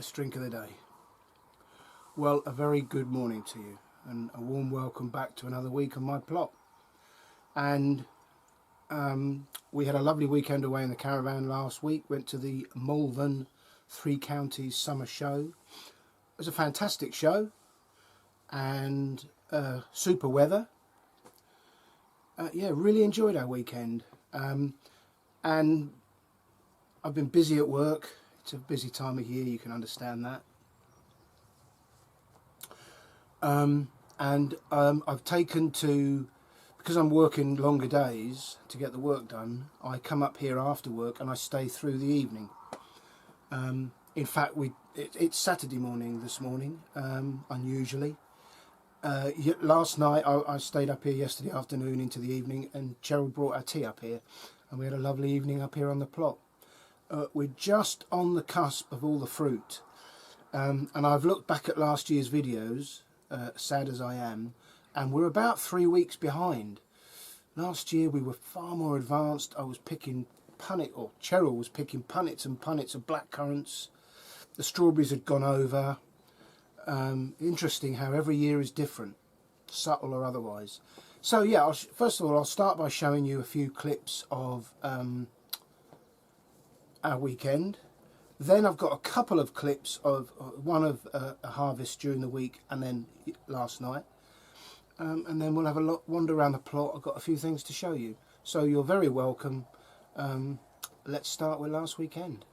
First drink of the day. Well, a very good morning to you and a warm welcome back to another week on my plot. And we had a lovely weekend away in the caravan last week. Went to the Malverns 3 Counties summer show. It was a fantastic show and super weather. Yeah, really enjoyed our weekend. And I've been busy at work. It's a busy time of year, you can understand that. I've taken to, because I'm working longer days to get the work done, I come up here after work and I stay through the evening. In fact, it's Saturday morning this morning, unusually. Last night I stayed up here yesterday afternoon into the evening, and Cheryl brought our tea up here and we had a lovely evening up here on the plot. We're just on the cusp of all the fruit, and I've looked back at last year's videos, sad as I am, and we're about 3 weeks behind. Last year we were far more advanced. I was picking punnet, or Cheryl was picking punnets and punnets of blackcurrants. The strawberries had gone over. Interesting how every year is different, subtle or otherwise. So yeah, first of all I'll start by showing you a few clips of our weekend. Then I've got a couple of clips of one of a harvest during the week and then last night, and then we'll have a wander around the plot. I've got a few things to show you, so you're very welcome. Let's start with last weekend.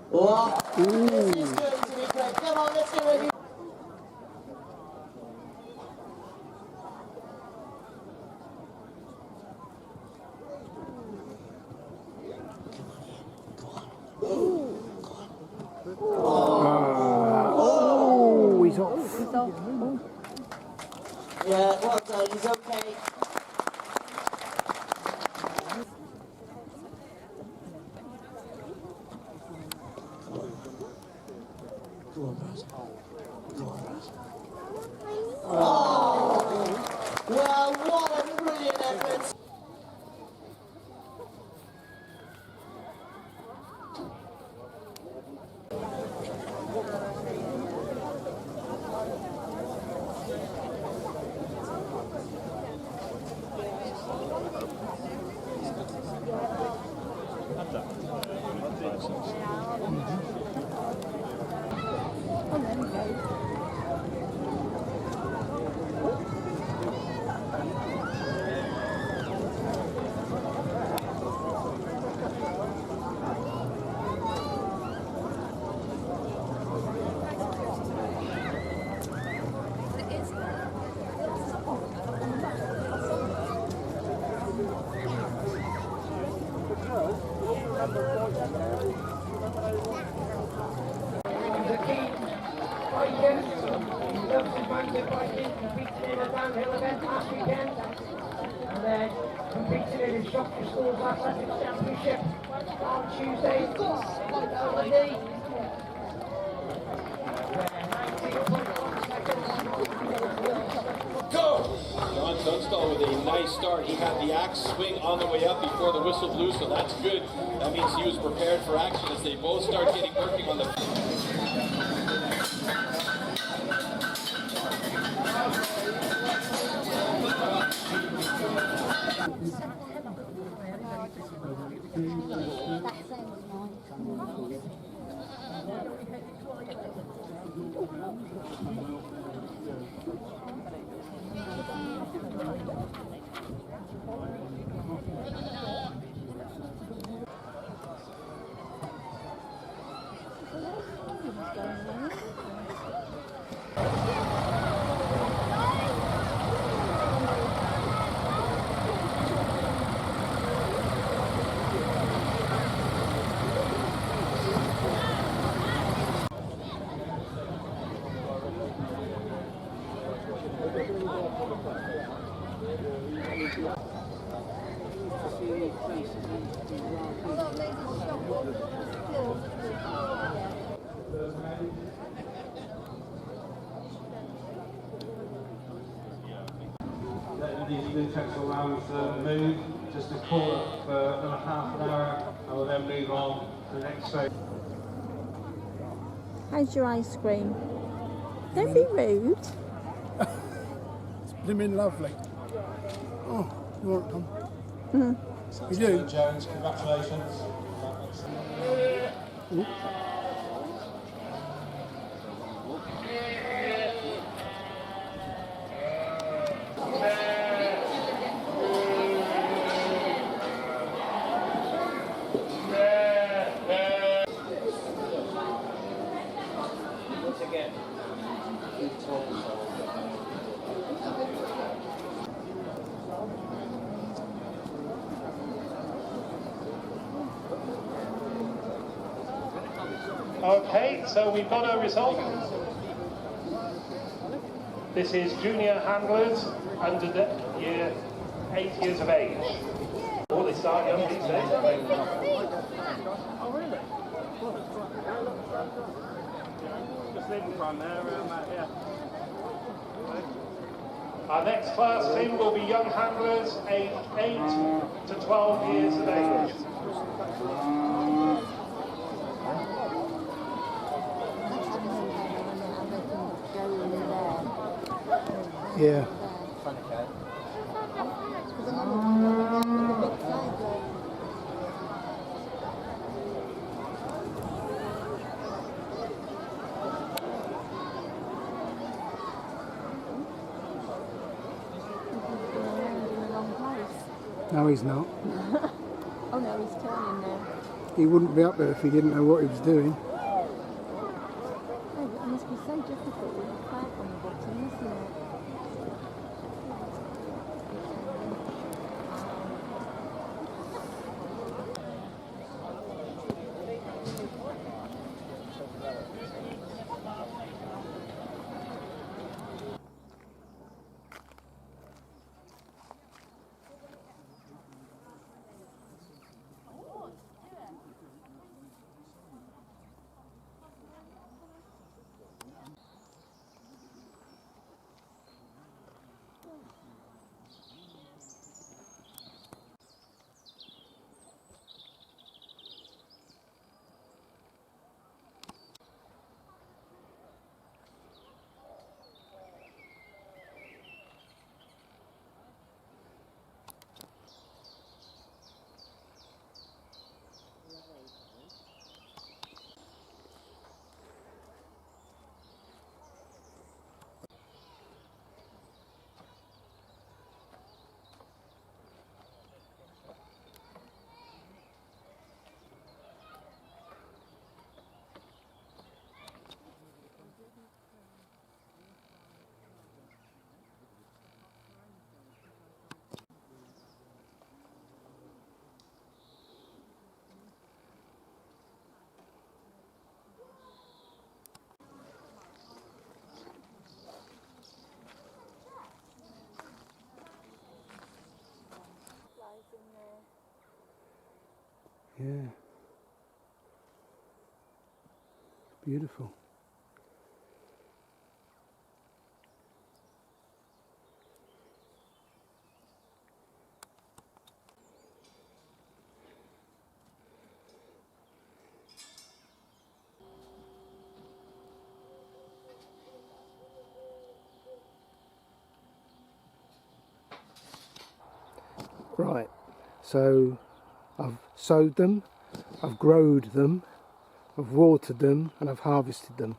Wow. This is going to be great. Come on, let's get ready. Oh, he's off. Yeah, well done, he's okay. Oh, well, what a brilliant effort. Downhill event last weekend, and then competed in his Shropshire Schools Athletics Championship on Tuesday. John Dunstall with a nice start. He had the axe swing on the way up before the whistle blew, so that's good. That means he was prepared for action as they both start getting working on the... checks all round the move, just to call up for another half an hour, and we'll then move on to the next stage. How's your ice cream? Don't be rude. It's blooming lovely. Oh, you want some? Mm. You do? Jones, congratulations. Ooh. Okay, so we've got a result. This is junior handlers under the year 8 years of age. Oh, they start young these days, don't they? Oh, really? Just leave them from there, yeah. Our next class team will be young handlers aged 8 to 12 years of age. Yeah. No, he's not. Oh no, he's turning now. He wouldn't be up there if he didn't know what he was doing. Oh, it must be so difficult with the flag on the bottom, isn't it? Yeah. Beautiful. Right, so I've sowed them, I've growed them, I've watered them and I've harvested them.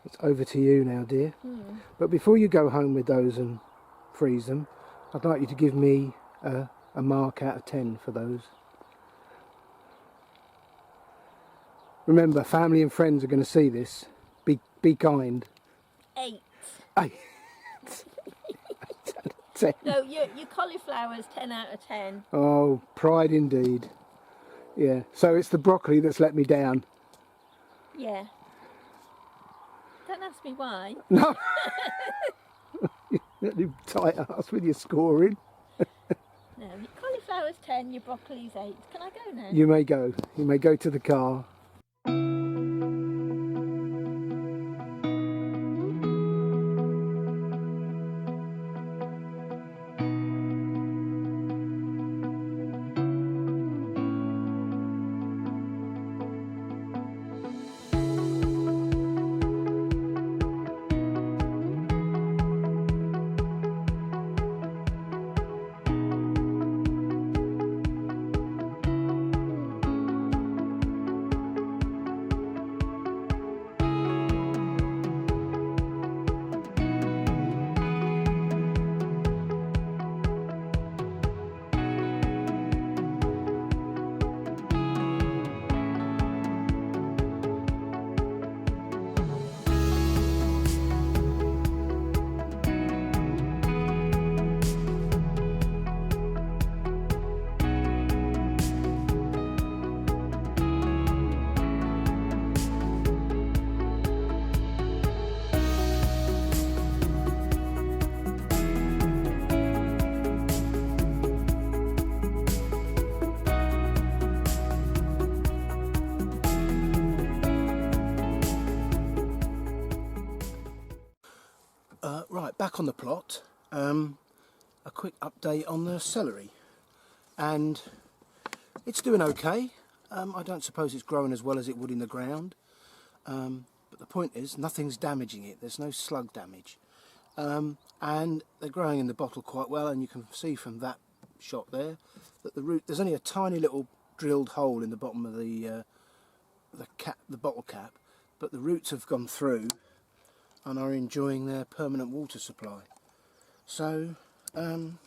It's over to you now, dear. But before you go home with those and freeze them, I'd like you to give me a mark out of 10 for those. Remember, family and friends are going to see this. Be kind. 8. 8. 10. No, your cauliflower's 10 out of 10. Oh, pride indeed. Yeah, so it's the broccoli that's let me down. Yeah. Don't ask me why. No. You tight ass with your scoring. No, your cauliflower's 10, your broccoli's 8. Can I go now? You may go. You may go to the car. Right, back on the plot. A quick update on the celery, and it's doing okay. I don't suppose it's growing as well as it would in the ground, but the point is nothing's damaging it. There's no slug damage, and they're growing in the bottle quite well, and you can see from that shot there that the root, there's only a tiny little drilled hole in the bottom of the bottle cap, but the roots have gone through and are enjoying their permanent water supply. So I'm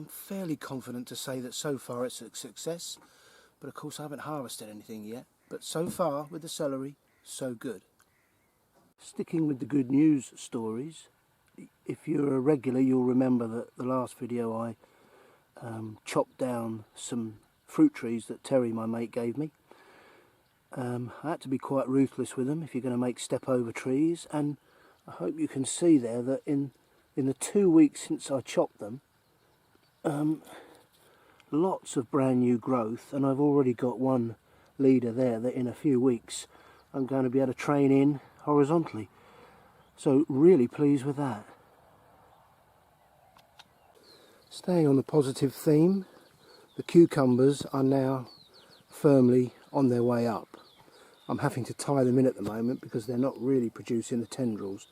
fairly confident to say that so far it's a success, but of course I haven't harvested anything yet. But so far with the celery, so good. Sticking with the good news stories, if you're a regular you'll remember that the last video I chopped down some fruit trees that Terry, my mate, gave me. I had to be quite ruthless with them if you're going to make step over trees, and I hope you can see there that in the 2 weeks since I chopped them, lots of brand new growth, and I've already got one leader there that in a few weeks I'm going to be able to train in horizontally. So really pleased with that. Staying on the positive theme, the cucumbers are now firmly on their way up. I'm having to tie them in at the moment because they're not really producing the tendrils,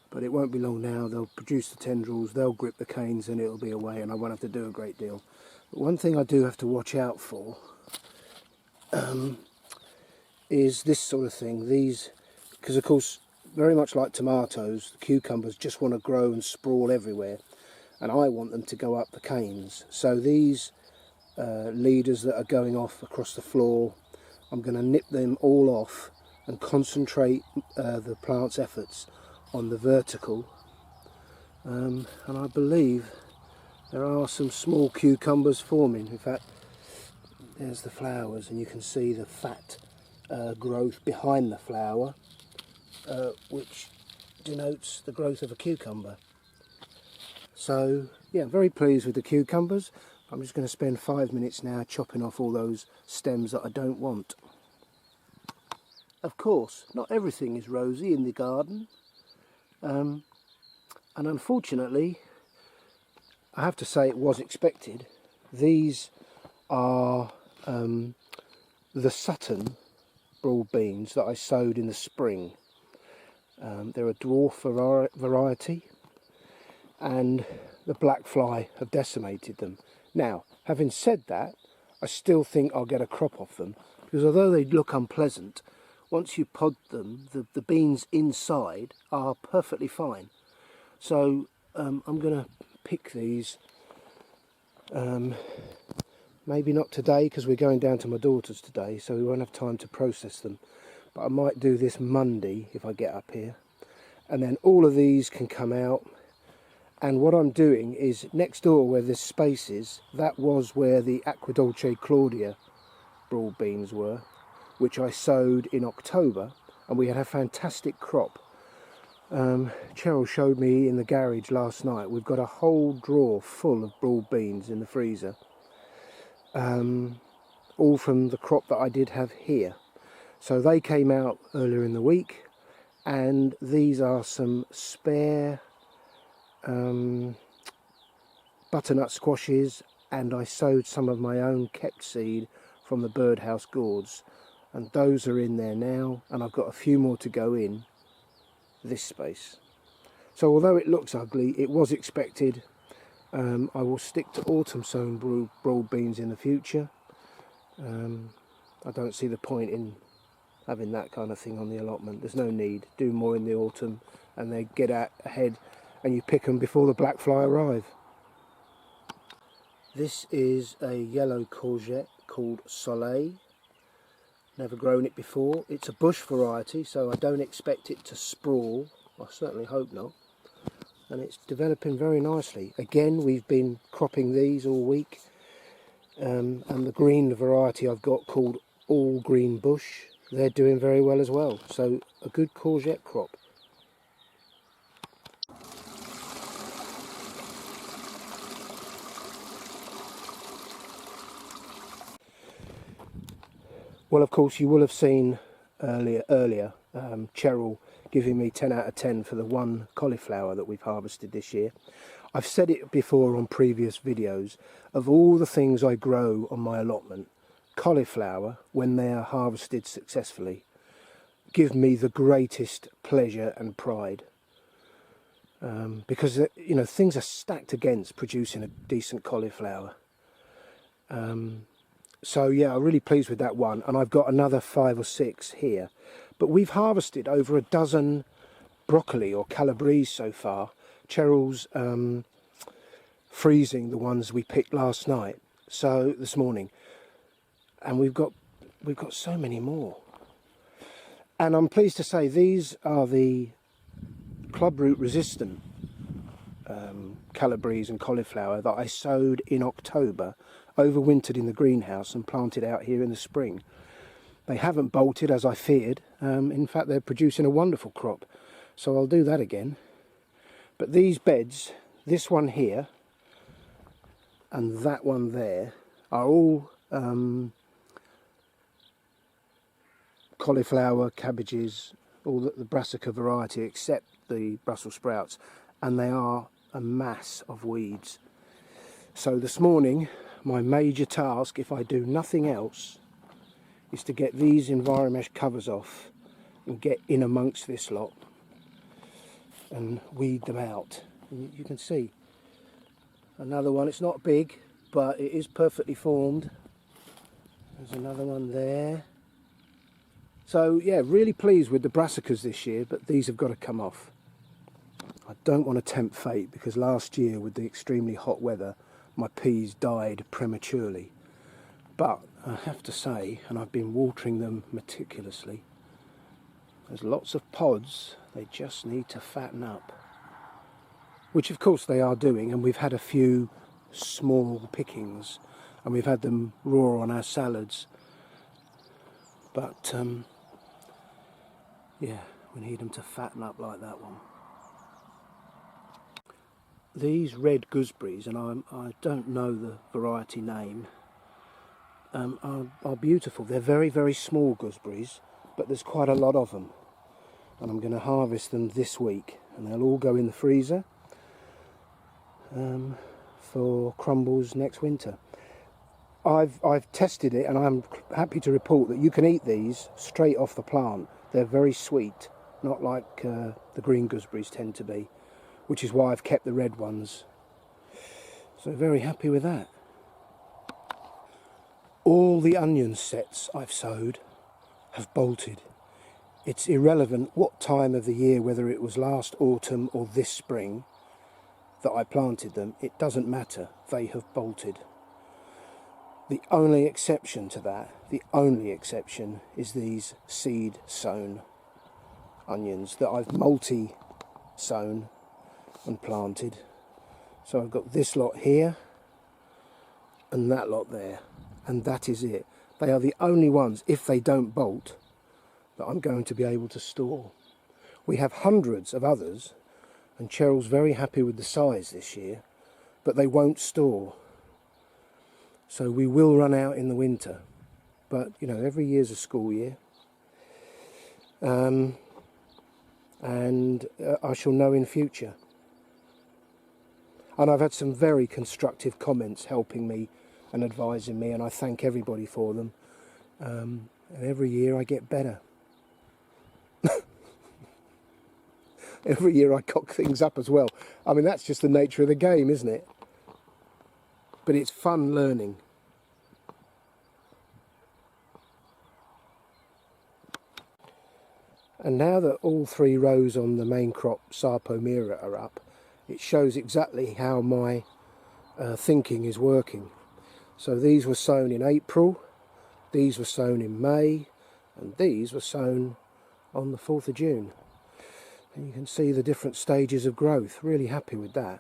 but it won't be long now. They'll produce the tendrils, they'll grip the canes, and it'll be away, and I won't have to do a great deal. But one thing I do have to watch out for is this sort of thing. These, because of course, very much like tomatoes, the cucumbers just want to grow and sprawl everywhere, and I want them to go up the canes. So these leaders that are going off across the floor, I'm going to nip them all off and concentrate the plant's efforts on the vertical, and I believe there are some small cucumbers forming. In fact, there's the flowers, and you can see the fat growth behind the flower, which denotes the growth of a cucumber. So yeah, very pleased with the cucumbers. I'm just going to spend 5 minutes now chopping off all those stems that I don't want. Of course, not everything is rosy in the garden, and unfortunately, I have to say it was expected. These are the Sutton broad beans that I sowed in the spring. They're a dwarf variety, and the black fly have decimated them. Now, having said that, I still think I'll get a crop off them, because although they look unpleasant, once you pod them, the beans inside are perfectly fine. So I'm going to pick these, maybe not today because we're going down to my daughter's today, so we won't have time to process them, but I might do this Monday if I get up here, and then all of these can come out. And what I'm doing is, next door where this space is, that was where the Aquadolce Claudia broad beans were, which I sowed in October, and we had a fantastic crop. Cheryl showed me in the garage last night, we've got a whole drawer full of broad beans in the freezer, all from the crop that I did have here. So they came out earlier in the week, and these are some spare butternut squashes, and I sowed some of my own kept seed from the birdhouse gourds, and those are in there now, and I've got a few more to go in this space. So although it looks ugly, it was expected. I will stick to autumn sown broad beans in the future. I don't see the point in having that kind of thing on the allotment. There's no need. Do more in the autumn and they get out ahead, and you pick them before the black fly arrive. This is a yellow courgette called Soleil. Never grown it before. It's a bush variety, so I don't expect it to sprawl. I certainly hope not. And it's developing very nicely. Again, we've been cropping these all week, and the green variety I've got called All Green Bush, they're doing very well as well. So a good courgette crop. Well, of course, you will have seen earlier Cheryl giving me 10 out of 10 for the one cauliflower that we've harvested this year. I've said it before on previous videos, of all the things I grow on my allotment, cauliflower, when they are harvested successfully, give me the greatest pleasure and pride. Because you know, things are stacked against producing a decent cauliflower. So yeah, I'm really pleased with that one, and I've got another 5 or 6 here. But we've harvested over a dozen broccoli or calabrese so far. Cheryl's freezing the ones we picked last night, so this morning, and we've got so many more. And I'm pleased to say these are the clubroot resistant calabrese and cauliflower that I sowed in October, overwintered in the greenhouse and planted out here in the spring. They haven't bolted as I feared. In fact, they're producing a wonderful crop, so I'll do that again. But these beds, this one here and that one there, are all cauliflower, cabbages, all the brassica variety except the Brussels sprouts, and they are a mass of weeds. So this morning my major task, if I do nothing else, is to get these Enviromesh covers off and get in amongst this lot and weed them out. And you can see another one. It's not big, but it is perfectly formed. There's another one there. So yeah, really pleased with the brassicas this year, but these have got to come off. I don't want to tempt fate, because last year with the extremely hot weather my peas died prematurely. But I have to say, and I've been watering them meticulously, there's lots of pods, they just need to fatten up. Which of course they are doing, and we've had a few small pickings, and we've had them raw on our salads. But yeah, we need them to fatten up like that one. These red gooseberries, and I don't know the variety name, are beautiful. They're very, very small gooseberries, but there's quite a lot of them. And I'm going to harvest them this week, and they'll all go in the freezer for crumbles next winter. I've tested it, and I'm happy to report that you can eat these straight off the plant. They're very sweet, not like the green gooseberries tend to be, which is why I've kept the red ones. So very happy with that. All the onion sets I've sowed have bolted. It's irrelevant what time of the year, whether it was last autumn or this spring that I planted them, it doesn't matter, they have bolted. The only exception to that, the only exception, is these seed sown onions that I've multi-sown and planted. So I've got this lot here and that lot there, and that is it. They are the only ones, if they don't bolt, that I'm going to be able to store. We have hundreds of others, and Cheryl's very happy with the size this year, but they won't store. So we will run out in the winter, but you know, every year's a school year. And I shall know in future. And I've had some very constructive comments helping me and advising me, and I thank everybody for them. And every year I get better. Every year I cock things up as well. I mean, that's just the nature of the game, isn't it? But it's fun learning. And now that all 3 rows on the main crop Sarpomira are up, it shows exactly how my thinking is working. So these were sown in April, these were sown in May, and these were sown on the 4th of June. And you can see the different stages of growth. Really happy with that.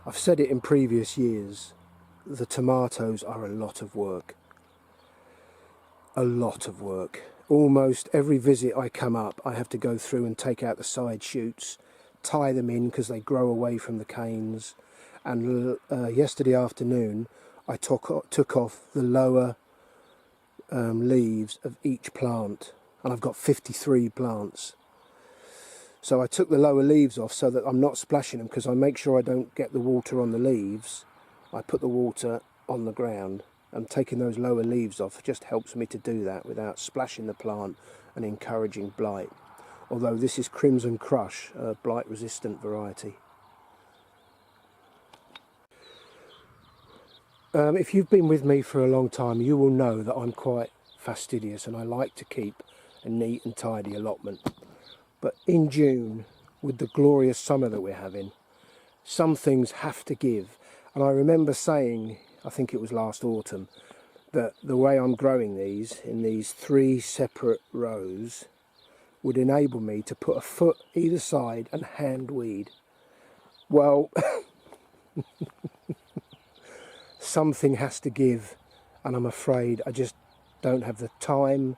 I've said it in previous years, the tomatoes are a lot of work. A lot of work. Almost every visit I come up, I have to go through and take out the side shoots, tie them in because they grow away from the canes. And yesterday afternoon I took off the lower leaves of each plant, and I've got 53 plants. So I took the lower leaves off so that I'm not splashing them, because I make sure I don't get the water on the leaves. I put the water on the ground, and taking those lower leaves off just helps me to do that without splashing the plant and encouraging blight. Although this is Crimson Crush, a blight resistant variety. If you've been with me for a long time, you will know that I'm quite fastidious and I like to keep a neat and tidy allotment. But in June, with the glorious summer that we're having, some things have to give. And I remember saying, I think it was last autumn, that the way I'm growing these in these 3 separate rows would enable me to put a foot either side and hand weed. Well, something has to give, and I'm afraid I just don't have the time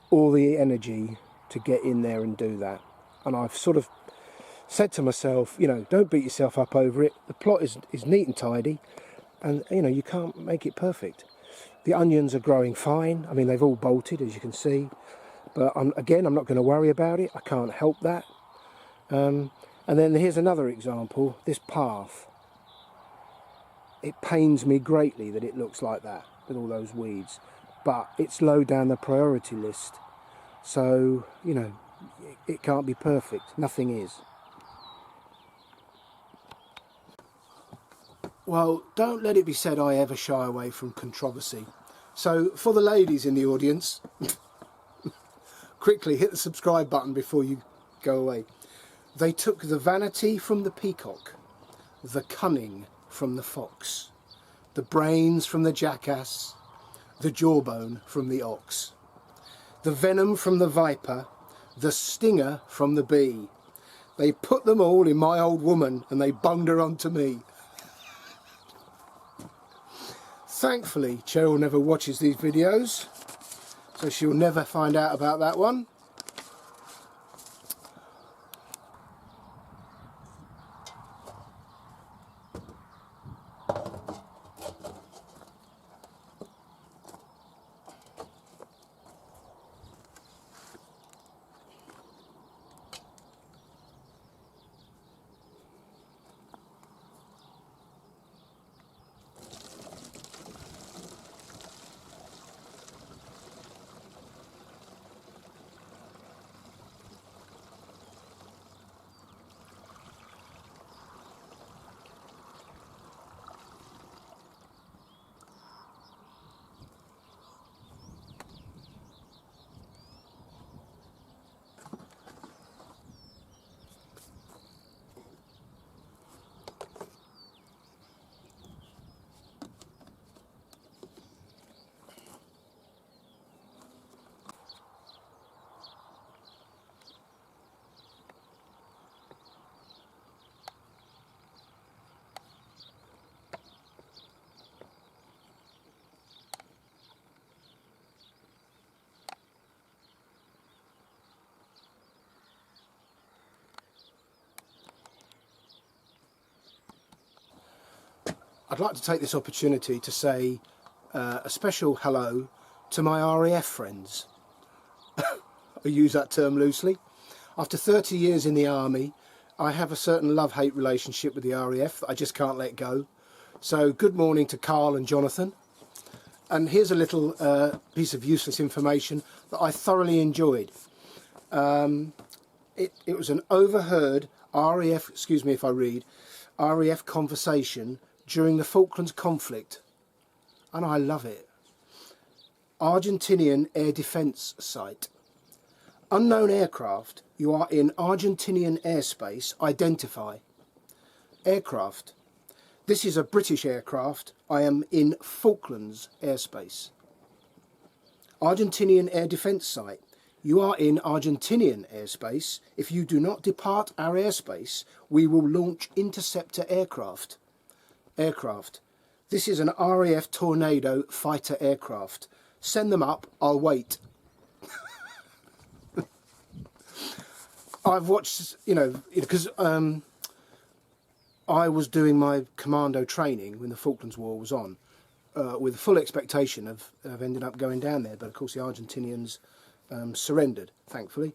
or the energy to get in there and do that. And I've sort of said to myself, you know, don't beat yourself up over it. The plot is neat and tidy, and you know, you can't make it perfect. The onions are growing fine. I mean, they've all bolted, as you can see, but again, I'm not going to worry about it. I can't help that. And then here's another example, this path. It pains me greatly that it looks like that with all those weeds, but it's low down the priority list, so you know, it can't be perfect. Nothing is. Well, don't let it be said I ever shy away from controversy. So for the ladies in the audience, quickly hit the subscribe button before you go away. They took the vanity from the peacock, the cunning from the fox, the brains from the jackass, the jawbone from the ox, the venom from the viper, the stinger from the bee. They put them all in my old woman and they bunged her onto me. Thankfully, Cheryl never watches these videos, so she'll never find out about that one. I'd like to take this opportunity to say a special hello to my RAF friends. I use that term loosely. After 30 years in the army, I have a certain love-hate relationship with the RAF that I just can't let go. So good morning to Carl and Jonathan. And here's a little piece of useless information that I thoroughly enjoyed. It was an overheard RAF, excuse me if I read, RAF conversation during the Falklands conflict, and I love it. Argentinian air defence site. Unknown aircraft, you are in Argentinian airspace, identify. Aircraft. This is a British aircraft, I am in Falklands airspace. Argentinian air defence site. You are in Argentinian airspace. If you do not depart our airspace, we will launch interceptor aircraft. Aircraft. This is an RAF Tornado fighter aircraft. Send them up, I'll wait. I've watched, you know, because I was doing my commando training when the Falklands War was on, with full expectation of ended up going down there, but of course the Argentinians surrendered, thankfully.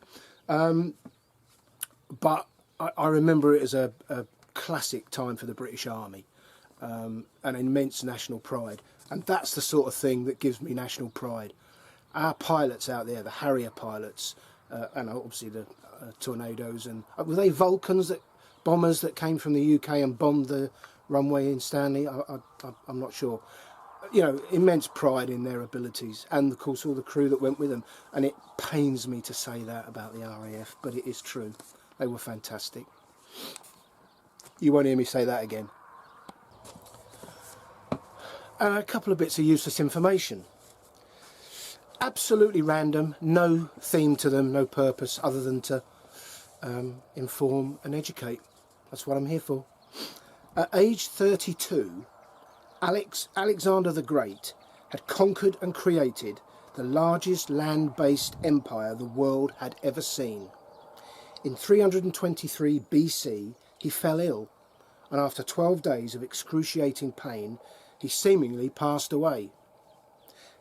But I remember it as a classic time for the British Army, an immense national pride, and that's the sort of thing that gives me national pride. Our pilots out there, the Harrier pilots, and obviously the Tornadoes, and were they Vulcans, that bombers that came from the UK and bombed the runway in Stanley? I'm not sure. You know, immense pride in their abilities, and of course all the crew that went with them. And it pains me to say that about the RAF, but it is true. They were fantastic. You won't hear me say that again. And a couple of bits of useless information. Absolutely random, no theme to them, no purpose other than to inform and educate. That's what I'm here for. At age 32, Alexander the Great had conquered and created the largest land-based empire the world had ever seen. In 323 BC, he fell ill, and after 12 days of excruciating pain, he seemingly passed away.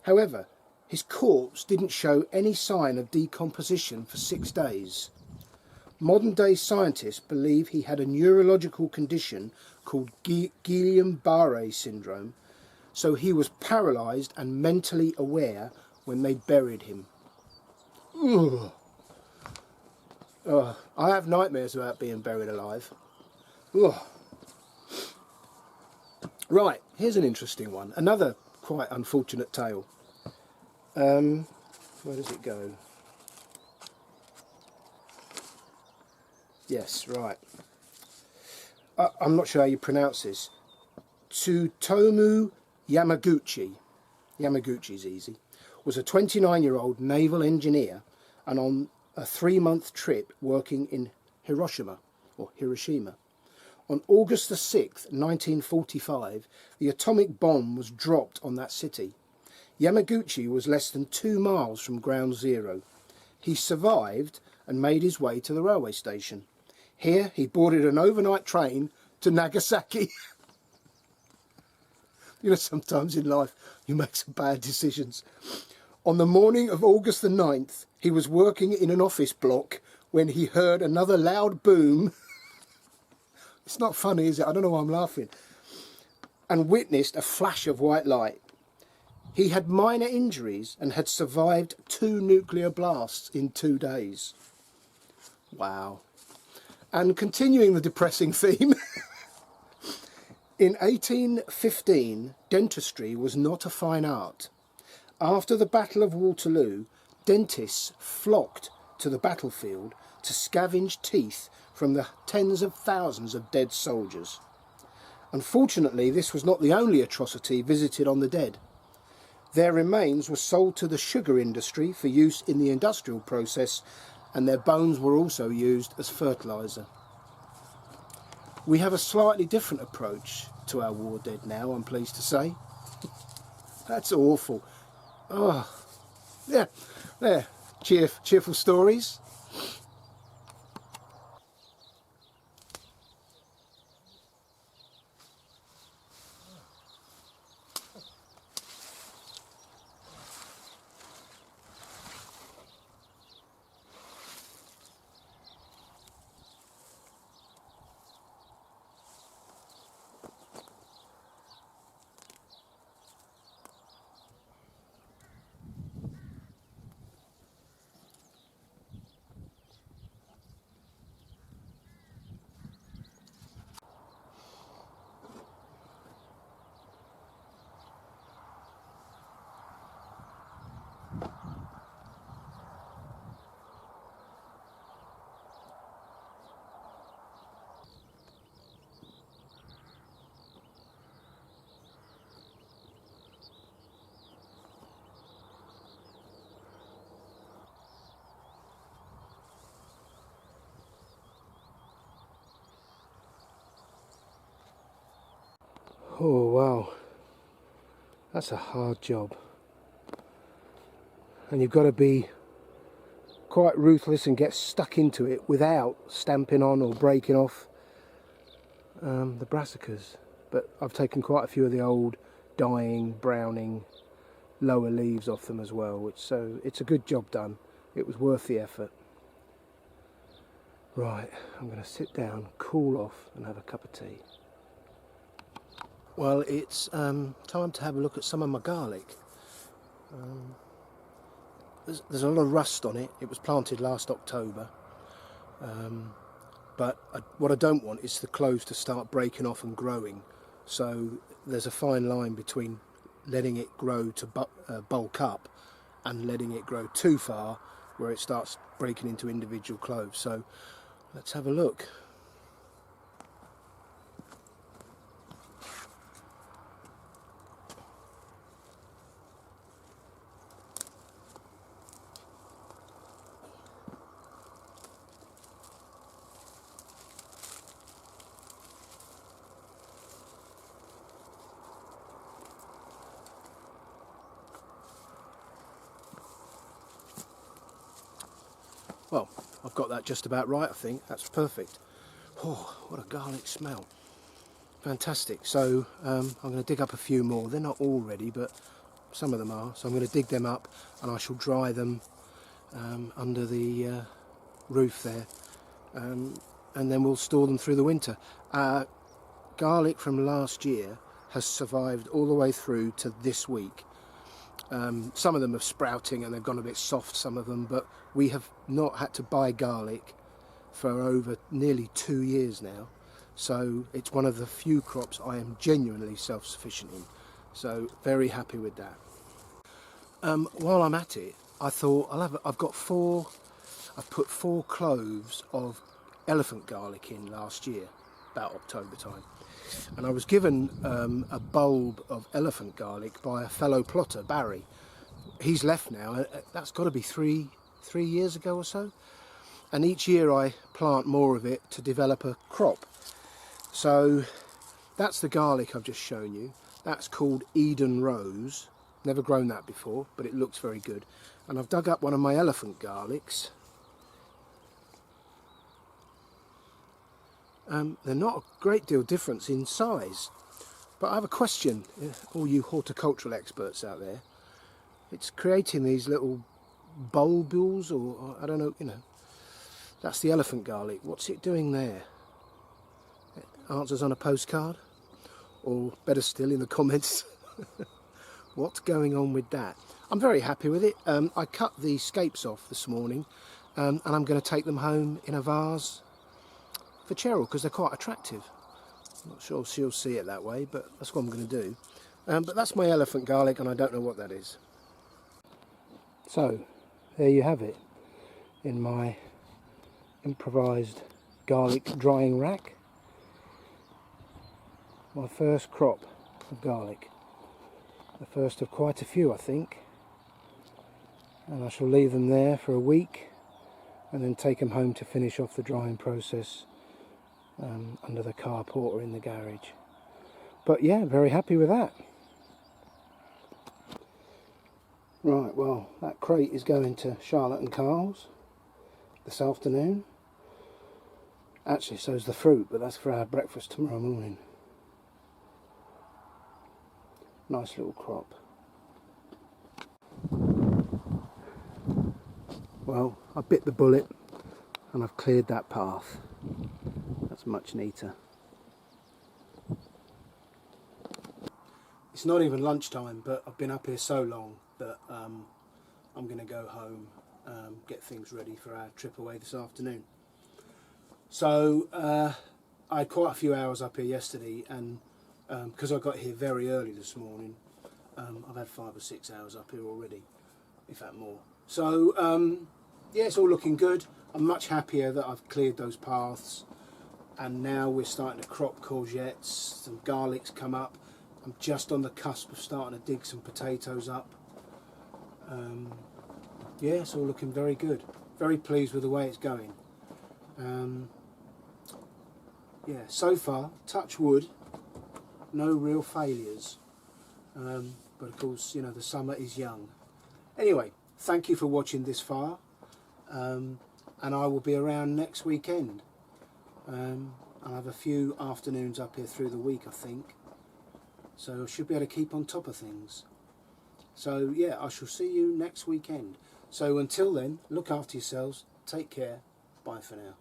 However, his corpse didn't show any sign of decomposition for 6 days. Modern-day scientists believe he had a neurological condition called Guillain-Barré syndrome, so he was paralysed and mentally aware when they buried him. Ugh. I have nightmares about being buried alive. Ugh. Right, here's an interesting one. Another quite unfortunate tale. Where does it go? Yes, right. I'm not sure how you pronounce this. Tsutomu Yamaguchi, Yamaguchi's easy, was a 29-year-old naval engineer and on a 3-month trip working in Hiroshima. On August the 6th, 1945, the atomic bomb was dropped on that city. Yamaguchi was less than 2 miles from ground zero. He survived and made his way to the railway station. Here he boarded an overnight train to Nagasaki. You know, sometimes in life you make some bad decisions. On the morning of August the 9th, he was working in an office block when he heard another loud boom. It's not funny, is it? I don't know why I'm laughing. And witnessed a flash of white light. He had minor injuries and had survived 2 nuclear blasts in 2 days. Wow. And continuing the depressing theme, in 1815, dentistry was not a fine art. After the Battle of Waterloo, dentists flocked to the battlefield to scavenge teeth from the tens of thousands of dead soldiers. Unfortunately, this was not the only atrocity visited on the dead. Their remains were sold to the sugar industry for use in the industrial process, and their bones were also used as fertiliser. We have a slightly different approach to our war dead now, I'm pleased to say. That's awful. Oh, yeah, there, cheerful stories. Oh wow, that's a hard job, and you've got to be quite ruthless and get stuck into it without stamping on or breaking off the brassicas. But I've taken quite a few of the old dying, browning lower leaves off them as well, so it's a good job done. It was worth the effort. Right, I'm going to sit down, cool off and have a cup of tea. Well, it's time to have a look at some of my garlic. There's a lot of rust on it. It was planted last October, but what I don't want is the cloves to start breaking off and growing. So there's a fine line between letting it grow to bulk up and letting it grow too far where it starts breaking into individual cloves. So let's have a look. Well, I've got that just about right, I think. That's perfect. Oh, what a garlic smell. Fantastic. So I'm going to dig up a few more. They're not all ready, but some of them are. So I'm going to dig them up and I shall dry them under the roof there. And then we'll store them through the winter. Garlic from last year has survived all the way through to this week. Some of them are sprouting and they've gone a bit soft, some of them, but we have not had to buy garlic for over nearly 2 years now. So it's one of the few crops I am genuinely self-sufficient in. So very happy with that. While I'm at it, I thought I've put 4 cloves of elephant garlic in last year, about October time. And I was given a bulb of elephant garlic by a fellow plotter, Barry. He's left now. That's got to be three years ago or so. And each year I plant more of it to develop a crop. So that's the garlic I've just shown you. That's called Eden Rose. Never grown that before, but it looks very good. And I've dug up one of my elephant garlics. They're not a great deal difference in size, but I have a question, all you horticultural experts out there. It's creating these little bulbules, or I don't know, you know. That's the elephant garlic. What's it doing there? Answers on a postcard, or better still in the comments. What's going on with that? I'm very happy with it. I cut the scapes off this morning, and I'm going to take them home in a vase for Cheryl because they're quite attractive. I'm not sure she'll see it that way, but that's what I'm going to do. But that's my elephant garlic and I don't know what that is. So there you have it in my improvised garlic drying rack. My first crop of garlic. The first of quite a few, I think. And I shall leave them there for a week and then take them home to finish off the drying process under the carport or in the garage. But yeah, very happy with that. Right, well, that crate is going to Charlotte and Carl's this afternoon. Actually, so's the fruit, but that's for our breakfast tomorrow morning. Nice little crop. Well, I bit the bullet and I've cleared that path. That's much neater. It's not even lunchtime, but I've been up here so long that I'm going to go home, get things ready for our trip away this afternoon. So I had quite a few hours up here yesterday, and because I got here very early this morning, I've had 5 or 6 hours up here already, if that more. So yeah, it's all looking good. I'm much happier that I've cleared those paths, and now we're starting to crop courgettes, some garlic's come up. I'm just on the cusp of starting to dig some potatoes up. Yeah, it's all looking very good. Very pleased with the way it's going. Yeah, so far, touch wood, no real failures. But of course, you know, the summer is young. Anyway, thank you for watching this far. And I will be around next weekend. I'll have a few afternoons up here through the week, I think. So I should be able to keep on top of things. So yeah, I shall see you next weekend. So until then, look after yourselves, take care, bye for now.